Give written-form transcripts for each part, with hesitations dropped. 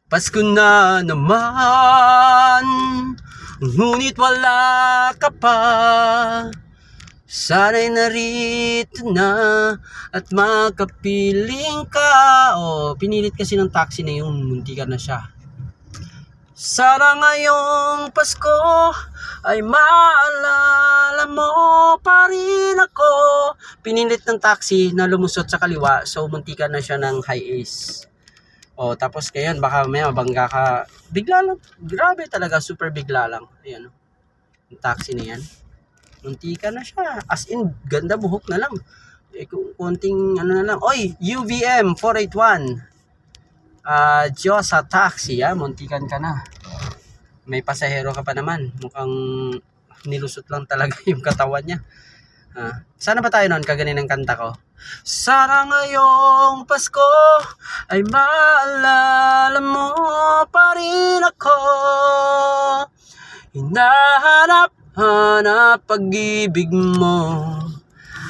Pasko na naman, ngunit wala ka pa. Sana'y narito na at makapiling ka. Pinilit kasi ng taxi na yung muntikan na siya. Sana ngayong Pasko ay maalala mo pa rin ako. Pinilit ng taxi na lumusot sa kaliwa, so muntikan na siya ng high ace. Tapos ngayon baka may mabangga ka. Bigla lang. Grabe talaga, super bigla lang. Ayan, yung taxi na yan. Muntikan na siya. As in, ganda buhok na lang. Konting ano na lang. Oy, UVM 481. Diyos sa taxi, muntikan ka na. May pasahero ka pa naman. Mukhang nilusot lang talaga yung katawan niya. Sana ba tayo noon kaganin ng kanta ko? Sana ngayong Pasko ay maalala mo pa rin ako. Hinahanap-hanap pag-ibig mo.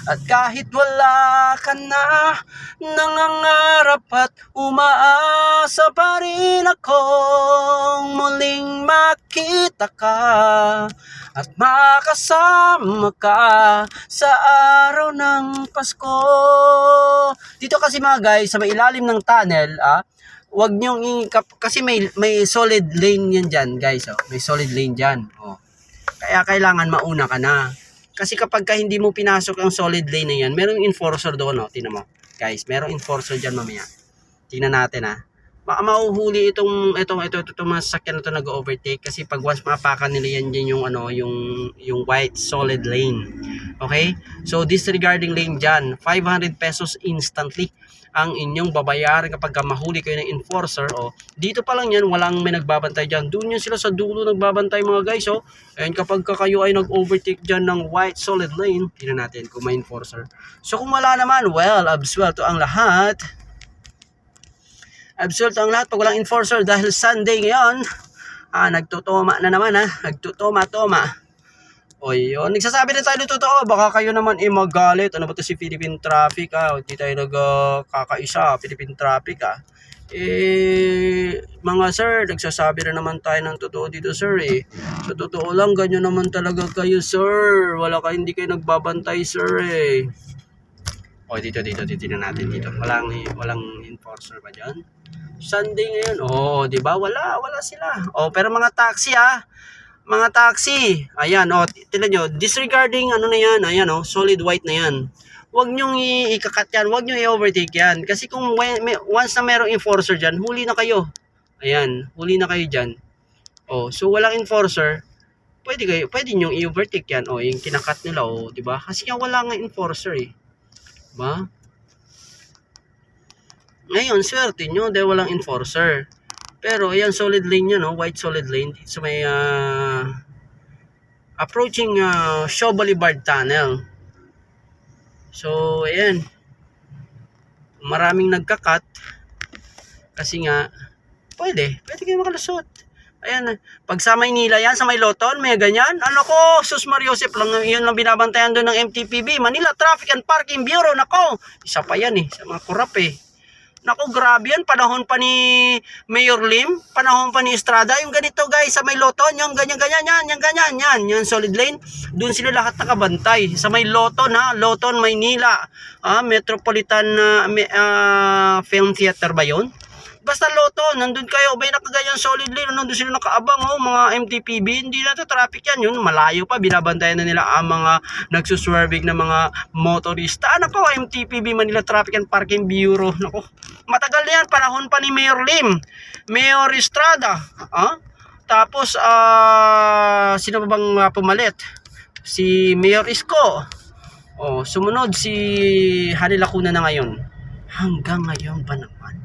At kahit wala ka na, nangangarap at umaasa pa rin akong muling makita ka at makasama ka sa araw ng Pasko. Dito kasi mga guys, sa may ilalim ng tunnel, wag niyong kasi may solid lane yan dyan guys. May solid lane dyan. Kaya kailangan mauna ka na. Kasi kapag hindi mo pinasok ang solid lane na yan, merong enforcer doon, tingnan mo. Guys, merong enforcer dyan mamaya. Tingnan natin, Baka mauhuli itong mga sasakyan na ito nag-overtake kasi pag once mapakan nila yan yung yung white solid lane. Okay? So disregarding lane dyan, 500 pesos instantly ang inyong babayaran kapag mahuli kayo ng enforcer. Dito pa lang yan, walang may nagbabantay dyan. Doon yan sila sa dulo nagbabantay mga guys. And kapag kayo ay nag-overtake dyan ng white solid lane, tingnan natin kung may enforcer. So kung wala naman, well, absuelto ang lahat. Absuelto ang lahat pag walang enforcer dahil Sunday ngayon. Nagtutoma na naman Nagtutoma-toma. Yun. Nagsasabi na tayo ng totoo. Baka kayo naman magalit. Ano ba ito si Philippine Traffic Hindi tayo nagkakaisa. Philippine Traffic mga sir, nagsasabi na naman tayo ng totoo dito sir Sa totoo lang, ganyan naman talaga kayo sir. Hindi kayo nagbabantay sir Dito na natin dito. Walang enforcer ba dyan? Sunday ngayon. Diba? Wala sila. Pero mga taxi mga taxi. Ayan, tingnan nyo. Disregarding ano na yan. Ayan, solid white na yan. Huwag nyong ikakat yan. Huwag nyong i-overtake yan. Kasi kung once na merong enforcer dyan, huli na kayo. Ayan, huli na kayo dyan. So walang enforcer, pwede nyong i-overtake yan. Yung kinakat nila, diba? Kasi nga wala nga enforcer Diba? Ngayon, swerte nyo dahil walang enforcer. Pero ayan, solid lane yan, white solid lane. So may approaching Shaw Boulevard Tunnel. So ayan, maraming nagkakat kasi nga pwede kayo makalusot. Ayan, pag sa Maynila yan, sa may Loton, may ganyan. Sus Mariosep lang, yun lang binabantayan doon ng MTPB, Manila Traffic and Parking Bureau. Isa pa yan sa mga kurap grabe yan. Panahon pa ni Mayor Lim, panahon pa ni Estrada. Yung ganito guys, sa may Loton, yung ganyan, yan solid lane. Doon sila lahat nakabantay. Sa may Loton Loton, Maynila, Metropolitan Film Theater ba yun? Basta Loton, nandun kayo, may nakaganyan solid lane, nandun sila nakaabang, mga MTPB, hindi na to traffic yan, yun, malayo pa, binabantayan na nila ang mga nagsuswerving na mga motorista. MTPB, Manila Traffic and Parking Bureau, matagal na yan, panahon pa ni Mayor Lim, Mayor Estrada, tapos, sino ba bang pumalit? Si Mayor Isko, sumunod si Hani Lacuna na ngayon. Hanggang ngayon ba naman?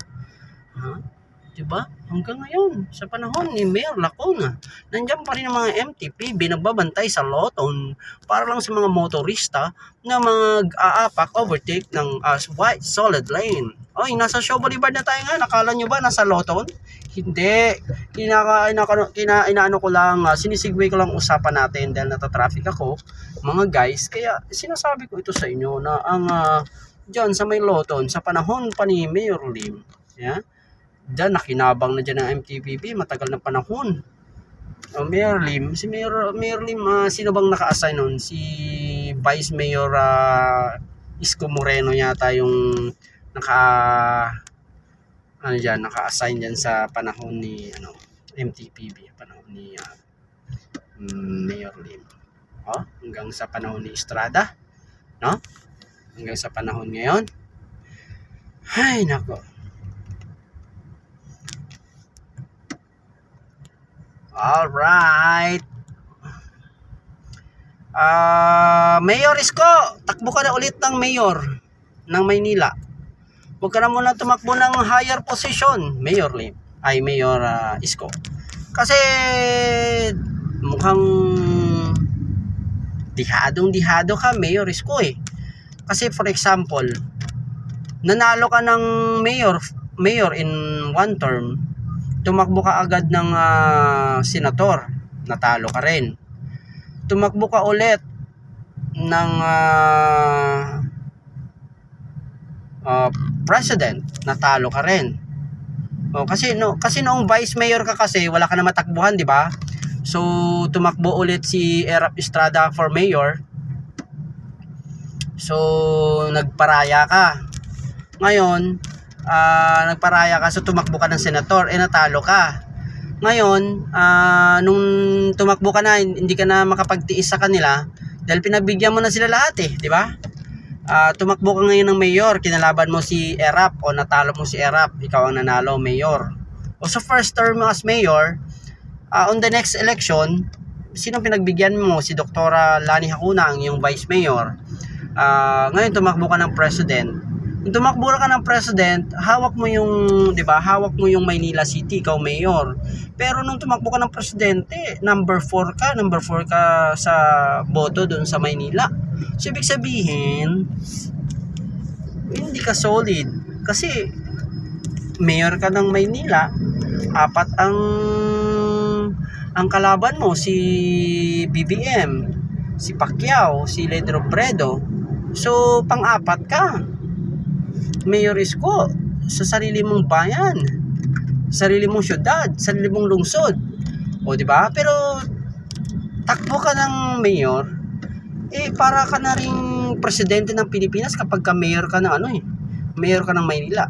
Diba? Hanggang ngayon, sa panahon ni Mayor Lacuna, nandiyan pa rin ang mga MTPB nagbabantay sa Loton para lang sa mga motorista na mag-aapak overtake ng white solid lane. Nasa Shaw Boulevard na tayo nga. Nakala nyo ba nasa Loton? Hindi. Inaano ko lang, sinisigway ko lang usapan natin dahil natatraffic ako, mga guys. Kaya sinasabi ko ito sa inyo na ang dyan sa may Loton, sa panahon pa ni Mayor Lim, Diyan, nakinabang na dyan ng MTPP, matagal na panahon. Mayor Lim, si Mayor Lim, sino bang naka-assign nun? Si Vice Mayor Isko Moreno yata yung naka-assign dyan sa panahon ni MTPP, panahon ni Mayor Lim. Hanggang sa panahon ni Estrada, no? Hanggang sa panahon ngayon. Ay, nako. Alright. Mayor Isko, takbo ka na ulit ng mayor ng Maynila. Huwag ka na muna tumakbo ng higher position, Mayor Lim. Mayor Isko. Kasi mukhang dihado ka, Mayor Isko eh. Kasi for example, nanalo ka ng mayor in one term, tumakbo ka agad ng senator, natalo ka rin. Tumakbo ka ulit ng president, natalo ka rin. Kasi noong vice mayor ka kasi wala ka na matakbuhan, di ba? So tumakbo ulit si Erap Estrada for mayor. So nagparaya ka. Ngayon, nagparaya ka, so tumakbo ka ng senator, natalo ka. Ngayon, nung tumakbo ka na, hindi ka na makapagtiis sa kanila dahil pinagbigyan mo na sila lahat eh, di ba? Tumakbo ka ngayon ng mayor, kinalaban mo si Erap o natalo mo si Erap, ikaw ang nanalo, mayor. O sa first term mo as mayor, on the next election, sino pinagbigyan mo? Si Dr. Lani Hakunang, yung vice mayor. Ngayon tumakbo ka ng president. Kung tumakbo ka ng president, hawak mo yung, 'di ba? Hawak mo yung Maynila City, ikaw mayor. Pero nung tumakbo ka ng presidente, number 4 ka sa boto doon sa Maynila. So ibig sabihin, hindi ka solid kasi mayor ka ng Maynila, 4 ang kalaban mo, si BBM, si Pacquiao, si Led Robredo. So pang-4 ka, Mayor Isko, sa sarili mong bayan, sarili mong syudad, sarili mong lungsod. O di ba? Pero takbo ka ng mayor, para ka na ring presidente ng Pilipinas kapag ka mayor ka ng mayor ka ng Maynila.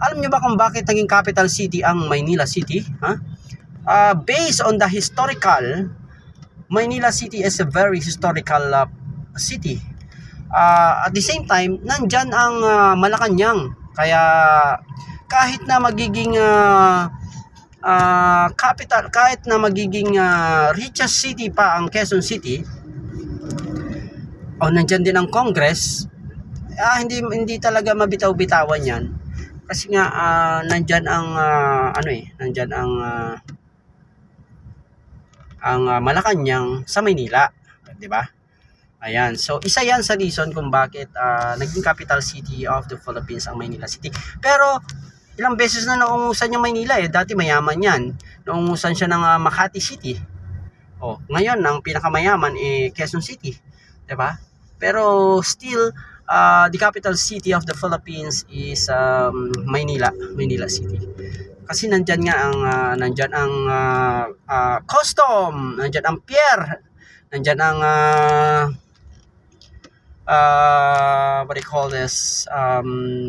Alam niyo ba kung bakit naging capital city ang Maynila City? Based on the historical, Maynila City is a very historical city. At the same time, nandyan ang Malacanang. Kaya kahit na magiging capital, kahit na magiging richest city pa ang Quezon City, nandyan din ang Congress, hindi talaga mabitaw-bitawan yan. Kasi nga nandyan ang nandyan ang Malacanang sa Maynila, 'di ba? Ayan, so isa yan sa reason kung bakit naging capital city of the Philippines ang Maynila City. Pero ilang beses na naungusan yung Maynila dati mayaman yan. Naungusan siya ng Makati City. Ngayon ang pinakamayaman Quezon City, 'di ba? Pero still the capital city of the Philippines is Maynila City. Kasi nandyan ang custom, nandyan ang pier, nandyan ang what do you call this,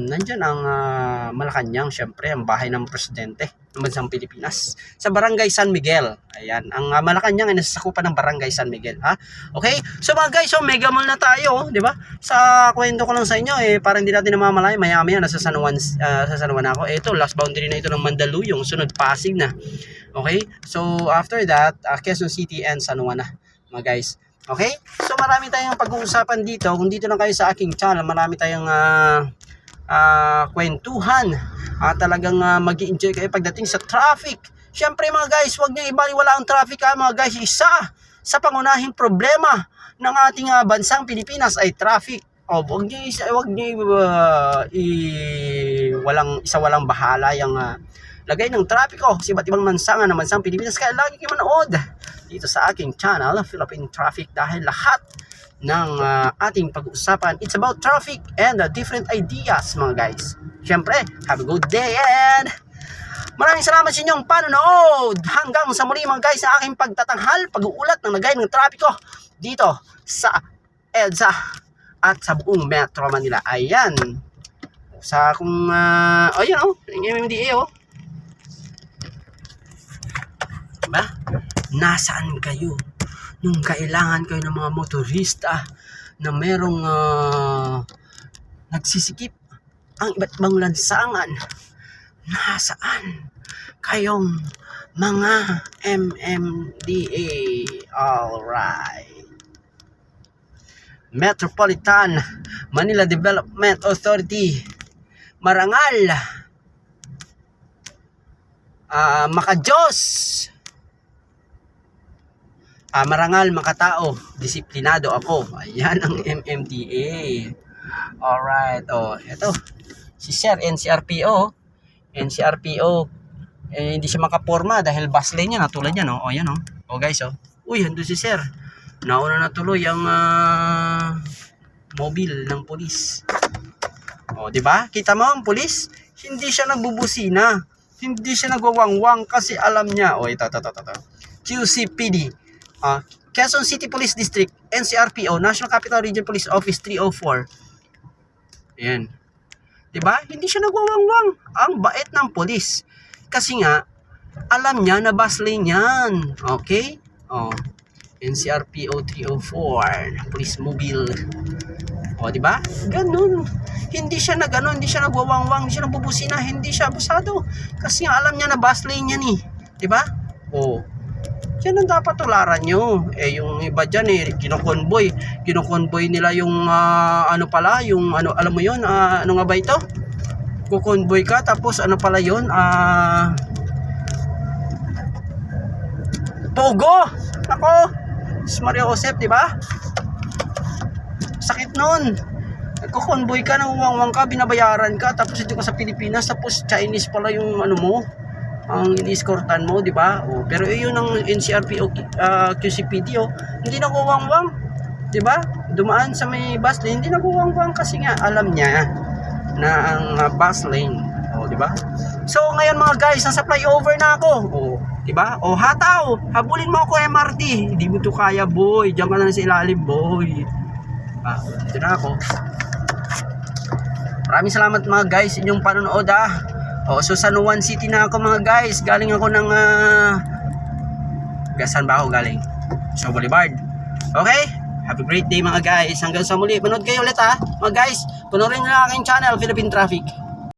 nandyan ang Malacanang, syempre ang bahay ng presidente ng bansang Pilipinas, sa Barangay San Miguel. Ayan, ang Malacanang ay nasasakupan ng Barangay San Miguel, okay? So mga guys, mega mall na tayo, di ba? Sa kwento ko lang sa inyo para hindi natin namamalay, maya-maya nasa San Juan ako. Ito, last boundary na ito ng Mandaluyong, sunod Pasig na. Okay? So after that, Quezon City and San Juan na, mga guys. Okay? So marami tayong pag-uusapan dito. Kung dito lang kayo sa aking channel, marami tayong kwentuhan. Talagang mag-i-enjoy kayo pagdating sa traffic. Syempre mga guys, huwag niyo ibaliwala ang traffic mga guys. Isa sa pangunahing problema ng ating bansang Pilipinas ay traffic. Huwag niyo walang bahala yung lagay ng trapiko sa iba't ibang lansangan ng bansang Pilipinas. Kaya lagi kayo manood dito sa aking channel, Philippine Traffic, dahil lahat ng ating pag-uusapan, it's about traffic and different ideas mga guys. Siyempre, have a good day and Maraming salamat sa inyong panonood. Hanggang sa muli mga guys sa aking pagtatanghal, pag-uulat ng lagay ng trapiko dito sa EDSA at sa buong Metro Manila. Ayan. Sa kung ayan yung MMDA diba? Nasaan kayo nung kailangan kayo ng mga motorista na merong nagsisikip ang iba't ibang lansangan? Nasaan kayong mga MMDA? Alright. Metropolitan Manila Development Authority, marangal, makajos, marangal, makatao, disiplinado ako. Ayan ang MMDA. Alright. Ito si Sir NCRPO. Hindi siya makaporma dahil bus lane niya natulad niya, no? Ayan, guys, uy, andun si Sir. Nauna na tuloy ang mobile ng pulis. Di ba? Kita mo ang pulis? Hindi siya nagbubusina. Hindi siya nagwawangwang kasi alam niya. Ito. QCPD. Quezon City Police District, NCRPO, National Capital Region Police Office 304. Ayan. Diba? Hindi siya nagwawangwang. Ang bait ng polis. Kasi nga, alam niya na bus lane yan. Okay? NCRPO 304, Police Mobile. Diba? Ganun. Hindi siya hindi siya nagwawangwang, hindi siya nagbubusina, hindi siya abusado. Kasi nga, alam niya na bus lane yan eh. Diba? Yan ang dapat tularan nyo. Yung iba dyan kinokonvoy nila yung alam mo yun, ano nga ba ito? Kukonvoy ka, tapos ano pala yun, Pogo! Ako, Maria Josep, diba? Sakit nun. Kukonvoy ka, nanguwangwang ka, binabayaran ka, tapos ito ka sa Pilipinas, tapos Chinese pala yung ang ini-escortan mo, di ba? Pero yun ang NCRPO, QCPD, hindi nagwawangwang, di ba? Dumaan sa may bus lane, hindi nagwawangwang kasi nga alam niya na ang bus lane, di ba? So ngayon mga guys, nasa flyover na ako, di ba? Hataw, habulin mo ako MRT, hindi mo to kaya boy, diyan ka na sa ilalim boy. Dito na ako. Maraming salamat mga guys inyong panonood so San Juan City na ako mga guys. Galing ako ng saan ba ako galing? Shaw Boulevard. Okay? Have a great day mga guys. Hanggang sa muli. Panood kayo ulit mga guys. Panoorin nyo na aking channel, Philippine Traffic.